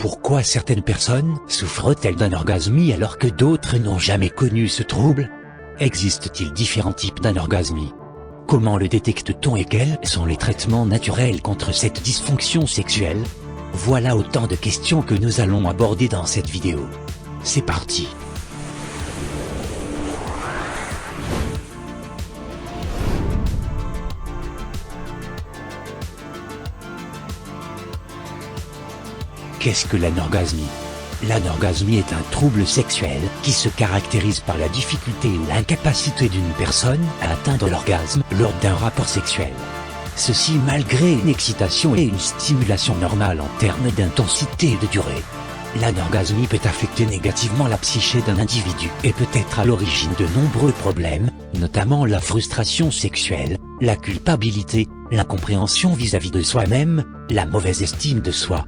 Pourquoi certaines personnes souffrent-elles d'anorgasmie alors que d'autres n'ont jamais connu ce trouble? Existe-t-il différents types d'anorgasmie? Comment le détecte-t-on et quels sont les traitements naturels contre cette dysfonction sexuelle? Voilà autant de questions que nous allons aborder dans cette vidéo. C'est parti! Qu'est-ce que l'anorgasmie? L'anorgasmie est un trouble sexuel qui se caractérise par la difficulté ou l'incapacité d'une personne à atteindre l'orgasme lors d'un rapport sexuel. Ceci malgré une excitation et une stimulation normale en termes d'intensité et de durée. L'anorgasmie peut affecter négativement la psyché d'un individu et peut être à l'origine de nombreux problèmes, notamment la frustration sexuelle, la culpabilité, l'incompréhension vis-à-vis de soi-même, la mauvaise estime de soi.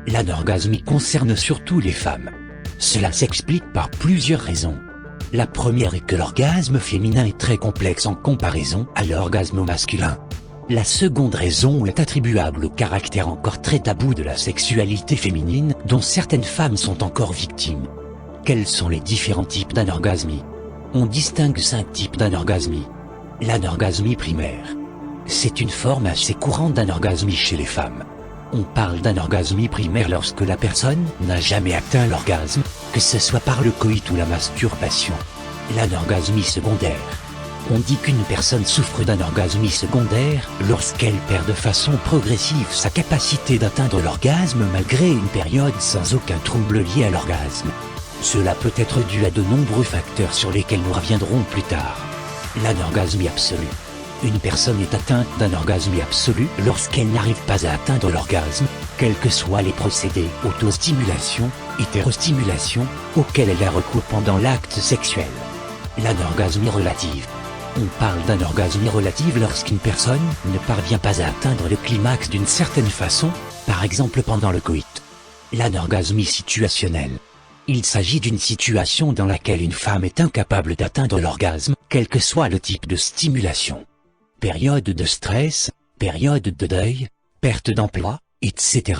L'anorgasmie concerne surtout les femmes. Cela s'explique par plusieurs raisons. La première est que l'orgasme féminin est très complexe en comparaison à l'orgasme masculin. La seconde raison est attribuable au caractère encore très tabou de la sexualité féminine dont certaines femmes sont encore victimes. Quels sont les différents types d'anorgasmie? On distingue 5 types d'anorgasmie. L'anorgasmie primaire. C'est une forme assez courante d'anorgasmie chez les femmes. On parle d'anorgasmie primaire lorsque la personne n'a jamais atteint l'orgasme, que ce soit par le coït ou la masturbation. L'anorgasmie secondaire. On dit qu'une personne souffre d'anorgasmie secondaire lorsqu'elle perd de façon progressive sa capacité d'atteindre l'orgasme malgré une période sans aucun trouble lié à l'orgasme. Cela peut être dû à de nombreux facteurs sur lesquels nous reviendrons plus tard. L'anorgasmie absolue. Une personne est atteinte d'anorgasmie absolue lorsqu'elle n'arrive pas à atteindre l'orgasme, quels que soient les procédés autostimulation, hétérostimulation, auxquels elle a recours pendant l'acte sexuel. L'anorgasmie relative. On parle d'anorgasmie relative lorsqu'une personne ne parvient pas à atteindre le climax d'une certaine façon, par exemple pendant le coït. L'anorgasmie situationnelle. Il s'agit d'une situation dans laquelle une femme est incapable d'atteindre l'orgasme, quel que soit le type de stimulation. Période de stress, période de deuil, perte d'emploi, etc.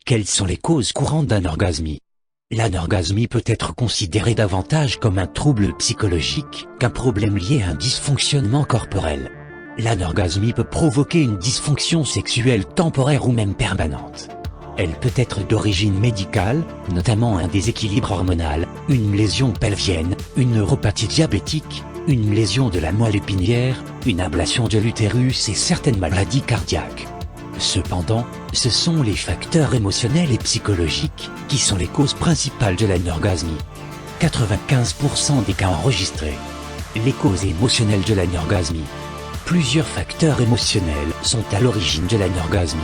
Quelles sont les causes courantes d'anorgasmie? L'anorgasmie peut être considérée davantage comme un trouble psychologique qu'un problème lié à un dysfonctionnement corporel. L'anorgasmie peut provoquer une dysfonction sexuelle temporaire ou même permanente. Elle peut être d'origine médicale, notamment un déséquilibre hormonal, une lésion pelvienne, une neuropathie diabétique, une lésion de la moelle épinière, une ablation de l'utérus et certaines maladies cardiaques. Cependant, ce sont les facteurs émotionnels et psychologiques qui sont les causes principales de l'anorgasmie. 95% des cas enregistrés. Les causes émotionnelles de l'anorgasmie. Plusieurs facteurs émotionnels sont à l'origine de l'anorgasmie.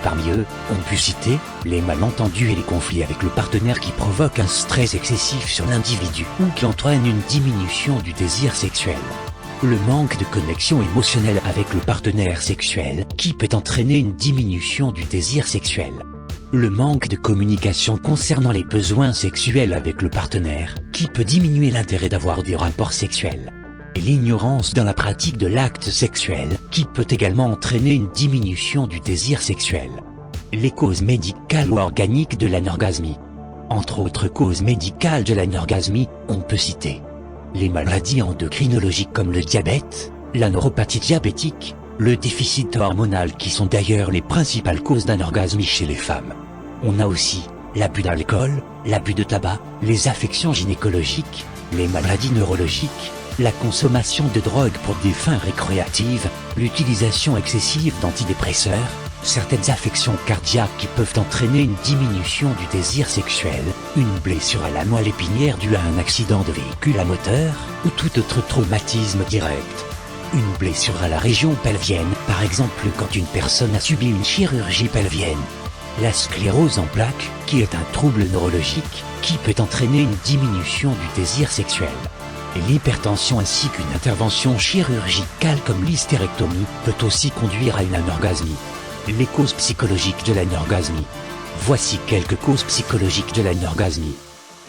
Parmi eux, on peut citer les malentendus et les conflits avec le partenaire qui provoquent un stress excessif sur l'individu ou qui entraînent une diminution du désir sexuel. Le manque de connexion émotionnelle avec le partenaire sexuel qui peut entraîner une diminution du désir sexuel. Le manque de communication concernant les besoins sexuels avec le partenaire qui peut diminuer l'intérêt d'avoir des rapports sexuels. Et l'ignorance dans la pratique de l'acte sexuel, qui peut également entraîner une diminution du désir sexuel. Les causes médicales ou organiques de l'anorgasmie. Entre autres causes médicales de l'anorgasmie, on peut citer les maladies endocrinologiques comme le diabète, la neuropathie diabétique, le déficit hormonal qui sont d'ailleurs les principales causes d'anorgasmie chez les femmes. On a aussi l'abus d'alcool, l'abus de tabac, les affections gynécologiques, les maladies neurologiques, la consommation de drogue pour des fins récréatives, l'utilisation excessive d'antidépresseurs, certaines affections cardiaques qui peuvent entraîner une diminution du désir sexuel, une blessure à la moelle épinière due à un accident de véhicule à moteur, ou tout autre traumatisme direct. Une blessure à la région pelvienne, par exemple quand une personne a subi une chirurgie pelvienne. La sclérose en plaques, qui est un trouble neurologique, qui peut entraîner une diminution du désir sexuel. Et l'hypertension ainsi qu'une intervention chirurgicale comme l'hystérectomie peut aussi conduire à une anorgasmie. Les causes psychologiques de l'anorgasmie. Voici quelques causes psychologiques de l'anorgasmie.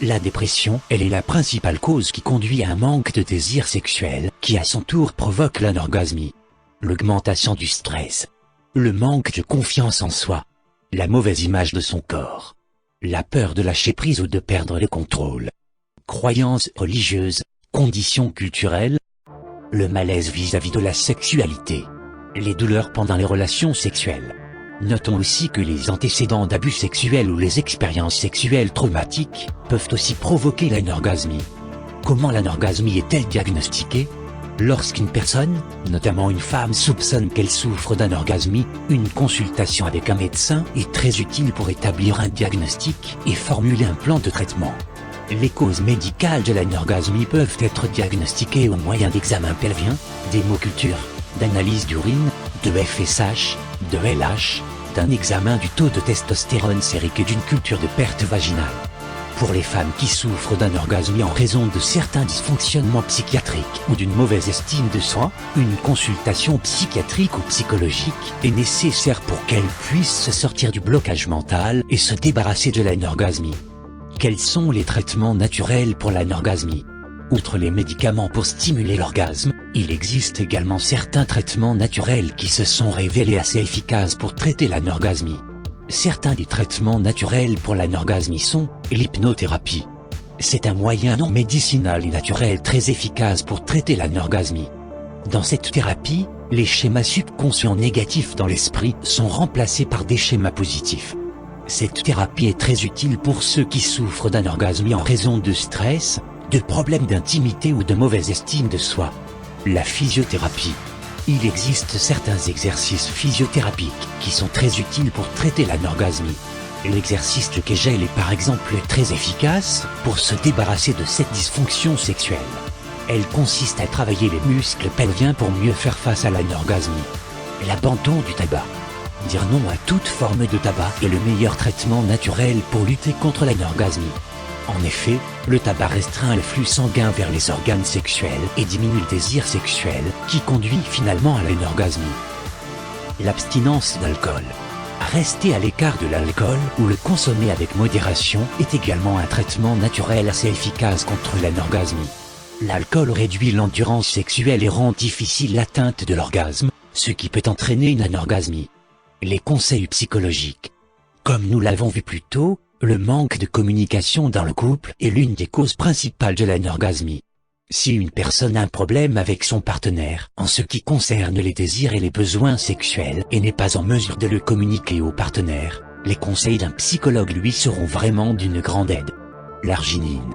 La dépression, elle est la principale cause qui conduit à un manque de désir sexuel, qui à son tour provoque l'anorgasmie. L'augmentation du stress. Le manque de confiance en soi. La mauvaise image de son corps. la peur de lâcher prise ou de perdre le contrôle, croyances religieuses, conditions culturelles, le malaise vis-à-vis de la sexualité, les douleurs pendant les relations sexuelles. Notons aussi que les antécédents d'abus sexuels ou les expériences sexuelles traumatiques peuvent aussi provoquer l'anorgasmie. Comment l'anorgasmie est-elle diagnostiquée? Lorsqu'une personne, notamment une femme, soupçonne qu'elle souffre d'anorgasmie, une consultation avec un médecin est très utile pour établir un diagnostic et formuler un plan de traitement. Les causes médicales de l'anorgasmie peuvent être diagnostiquées au moyen d'examens pelviens, d'hémoculture, d'analyse d'urine, de FSH, de LH, d'un examen du taux de testostérone sérique et d'une culture de perte vaginale. Pour les femmes qui souffrent d'anorgasmie en raison de certains dysfonctionnements psychiatriques ou d'une mauvaise estime de soi, une consultation psychiatrique ou psychologique est nécessaire pour qu'elles puissent se sortir du blocage mental et se débarrasser de l'anorgasmie. Quels sont les traitements naturels pour l'anorgasmie? Outre les médicaments pour stimuler l'orgasme, il existe également certains traitements naturels qui se sont révélés assez efficaces pour traiter l'anorgasmie. Certains des traitements naturels pour l'anorgasmie sont l'hypnothérapie. C'est un moyen non médicinal et naturel très efficace pour traiter l'anorgasmie. Dans cette thérapie, les schémas subconscients négatifs dans l'esprit sont remplacés par des schémas positifs. Cette thérapie est très utile pour ceux qui souffrent d'anorgasmie en raison de stress, de problèmes d'intimité ou de mauvaise estime de soi. La physiothérapie. Il existe certains exercices physiothérapiques qui sont très utiles pour traiter l'anorgasmie. L'exercice de Kegel est par exemple très efficace pour se débarrasser de cette dysfonction sexuelle. Elle consiste à travailler les muscles pelviens pour mieux faire face à l'anorgasmie. L'abandon du tabac. Dire non à toute forme de tabac est le meilleur traitement naturel pour lutter contre l'anorgasmie. En effet, le tabac restreint le flux sanguin vers les organes sexuels et diminue le désir sexuel, qui conduit finalement à l'anorgasmie. L'abstinence d'alcool. Rester à l'écart de l'alcool ou le consommer avec modération est également un traitement naturel assez efficace contre l'anorgasmie. L'alcool réduit l'endurance sexuelle et rend difficile l'atteinte de l'orgasme, ce qui peut entraîner une anorgasmie. Les conseils psychologiques. Comme nous l'avons vu plus tôt, le manque de communication dans le couple est l'une des causes principales de l'anorgasmie. Si une personne a un problème avec son partenaire en ce qui concerne les désirs et les besoins sexuels et n'est pas en mesure de le communiquer au partenaire, les conseils d'un psychologue lui seront vraiment d'une grande aide. L'arginine.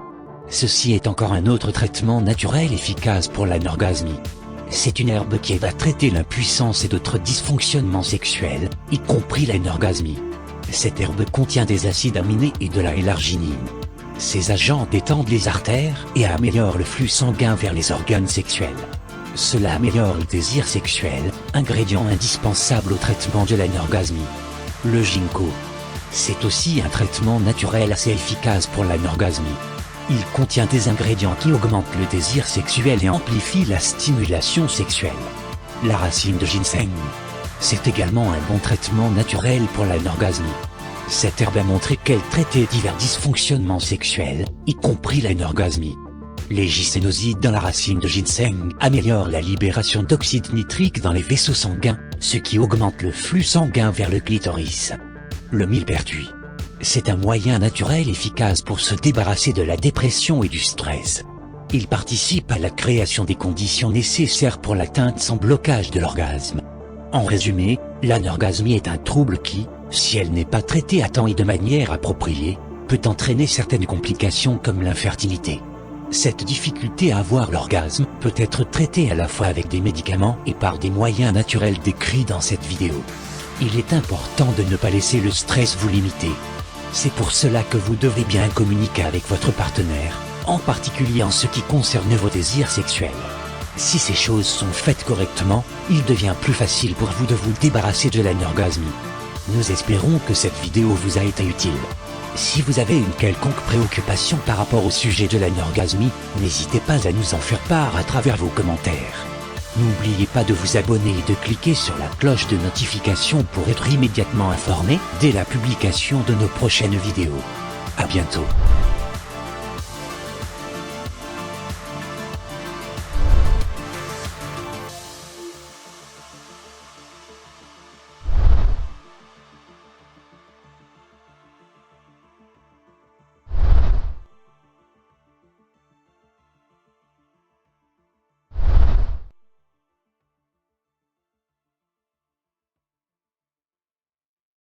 Ceci est encore un autre traitement naturel efficace pour l'anorgasmie. C'est une herbe qui aide à traiter l'impuissance et d'autres dysfonctionnements sexuels, y compris l'anorgasmie. Cette herbe contient des acides aminés et de la L-arginine. Ces agents détendent les artères et améliorent le flux sanguin vers les organes sexuels. Cela améliore le désir sexuel, ingrédient indispensable au traitement de l'anorgasmie. Le ginkgo. C'est aussi un traitement naturel assez efficace pour l'anorgasmie. Il contient des ingrédients qui augmentent le désir sexuel et amplifient la stimulation sexuelle. La racine de ginseng. C'est également un bon traitement naturel pour l'anorgasmie. Cette herbe a montré qu'elle traitait divers dysfonctionnements sexuels, y compris l'anorgasmie. Les glycénosides dans la racine de ginseng améliorent la libération d'oxyde nitrique dans les vaisseaux sanguins, ce qui augmente le flux sanguin vers le clitoris. Le millepertuis. C'est un moyen naturel efficace pour se débarrasser de la dépression et du stress. Il participe à la création des conditions nécessaires pour l'atteinte sans blocage de l'orgasme. En résumé, l'anorgasmie est un trouble qui, si elle n'est pas traitée à temps et de manière appropriée, peut entraîner certaines complications comme l'infertilité. Cette difficulté à avoir l'orgasme peut être traitée à la fois avec des médicaments et par des moyens naturels décrits dans cette vidéo. Il est important de ne pas laisser le stress vous limiter. C'est pour cela que vous devez bien communiquer avec votre partenaire, en particulier en ce qui concerne vos désirs sexuels. Si ces choses sont faites correctement, il devient plus facile pour vous de vous débarrasser de l'anorgasmie. Nous espérons que cette vidéo vous a été utile. Si vous avez une quelconque préoccupation par rapport au sujet de l'anorgasmie, n'hésitez pas à nous en faire part à travers vos commentaires. N'oubliez pas de vous abonner et de cliquer sur la cloche de notification pour être immédiatement informé dès la publication de nos prochaines vidéos. À bientôt.